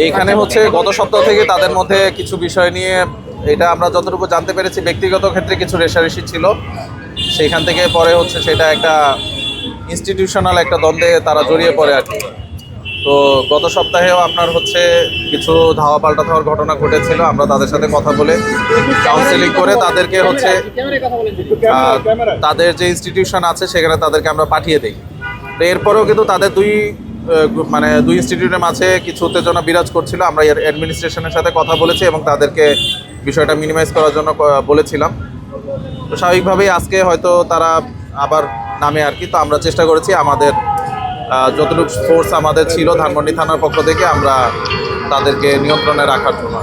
এইখানে হচ্ছে গত সপ্তাহ থেকে তাদের মধ্যে কিছু বিষয় নিয়ে, এটা আমরা যতটুকু জানতে পেরেছি, ব্যক্তিগত ক্ষেত্রে কিছু রেষারেষি ছিল। সেইখান থেকে পরে হচ্ছে সেটা একটা ইনস্টিটিউশনাল একটা দ্বন্দ্বে তারা জড়িয়ে পড়ে আর কি। তো গত সপ্তাহেও আপনার হচ্ছে কিছু ধাওয়া পাল্টা ধাওয়ার ঘটনা ঘটেছিল। আমরা তাদের সাথে কথা বলে কাউন্সেলিং করে তাদেরকে হচ্ছে তাদের যে ইনস্টিটিউশন আছে সেখানে তাদেরকে আমরা পাঠিয়ে দিই। তো এরপরেও কিন্তু তাদের দুই ইনস্টিটিউটের মাঝে কিছু উত্তেজনা বিরাজ করছিল। আমরা অ্যাডমিনিস্ট্রেশনের সাথে কথা বলেছি এবং তাদেরকে বিষয়টা মিনিমাইজ করার জন্য বলেছিলাম। তো স্বাভাবিকভাবেই আজকে হয়তো তারা আবার নামে আর কি। তো আমরা চেষ্টা করেছি আমাদের যতটুকু ফোর্স আমাদের ছিল ধানমন্ডি থানার পক্ষ থেকে আমরা তাদেরকে নিয়ন্ত্রণে রাখার জন্য।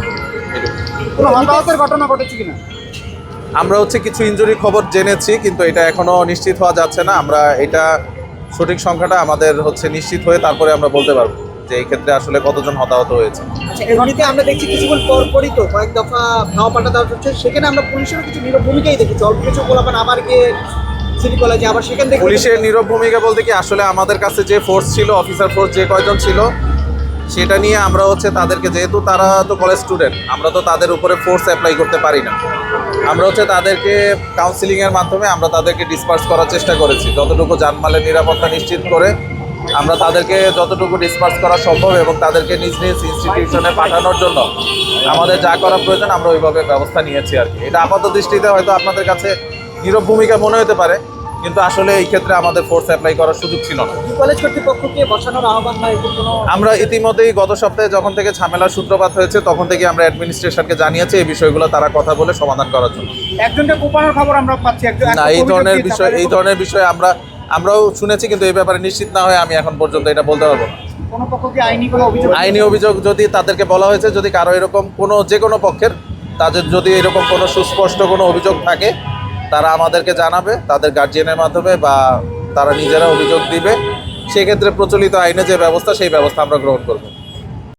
ঘটনা ঘটেছে কিনা আমরা হচ্ছে কিছু ইনজুরির খবর জেনেছি, কিন্তু এটা এখনো নিশ্চিত হওয়া যাচ্ছে না। আমরা এটা সঠিক সংখ্যাটা আমাদের হচ্ছে নিশ্চিত হয়ে তারপরে আমরা বলতে পারবো যে এই ক্ষেত্রে আসলে কতজন হতাহত হয়েছে। আচ্ছা, এমনিতে আমরা দেখছি কিছুক্ষণ পরই তো কয়েক দফা ধাওয়া পাল্টা দেওয়া হচ্ছে, সেখানে আমরা পুলিশেরও কিছু নীরব ভূমিকাই দেখেছি। অল্প কিছু গোলাপান আবার গিয়ে সিটি কলেজে, আবার সেখান থেকে পুলিশের নীরব ভূমিকা বলতে কি, আসলে আমাদের কাছে যে ফোর্স ছিল, অফিসার ফোর্স যে কয়জন ছিল, সেটা নিয়ে আমরা হচ্ছে তাদেরকে, যেহেতু তারা তো কলেজ স্টুডেন্ট, আমরা তো তাদের উপরে ফোর্স অ্যাপ্লাই করতে পারি না। আমরা হচ্ছে তাদেরকে কাউন্সিলিংয়ের মাধ্যমে আমরা তাদেরকে ডিসপার্স করার চেষ্টা করেছি, যতটুকু জানমালের নিরাপত্তা নিশ্চিত করে আমরা তাদেরকে যতটুকু ডিসপার্স করা সম্ভব এবং তাদেরকে নিজ নিজ ইনস্টিটিউশনে পাঠানোর জন্য আমাদের যা করা প্রয়োজন আমরা ওইভাবে ব্যবস্থা নিয়েছি আর কি। এটা আপাত দৃষ্টিতে হয়তো আপনাদের কাছে নীরব ভূমিকা মনে হতে পারে, কিন্তু আসলে এই ক্ষেত্রে আমাদের ফোর্স অ্যাপ্লাই করার সুযোগ ছিল না। কলেজ কর্তৃপক্ষকে বসানোর আহ্বান বা এরকম কোনো আমরা ইতিমধ্যেই গত সপ্তাহে যখন থেকে ঝামেলার সূত্রপাত হয়েছে তখন থেকে আমরা অ্যাডমিনিস্ট্রেশনকে জানিয়েছি এই বিষয়গুলো তারা কথা বলে সমাধান করার জন্য। একজনকে কোপানোর খবর আমরা পাচ্ছি। না, এই ধরনের বিষয় আমরাও শুনেছি, কিন্তু এই ব্যাপারে নিশ্চিত না হয়ে আমি এখন পর্যন্ত এটা বলতে পারবো না। কোনো পক্ষকে আইনি কোনো অভিযোগ আইনি অভিযোগ যদি তাদেরকে বলা হয়েছে, যদি কারো এরকম যে কোনো পক্ষের তাদের যদি এরকম কোনো সুস্পষ্ট কোনো অভিযোগ থাকে তারা আমাদেরকে জানাবে তাদের গার্জিয়ানের মাধ্যমে, বা তারা নিজেরা অভিযোগ দিবে। সেক্ষেত্রে প্রচলিত আইনে যে ব্যবস্থা সেই ব্যবস্থা আমরা গ্রহণ করব।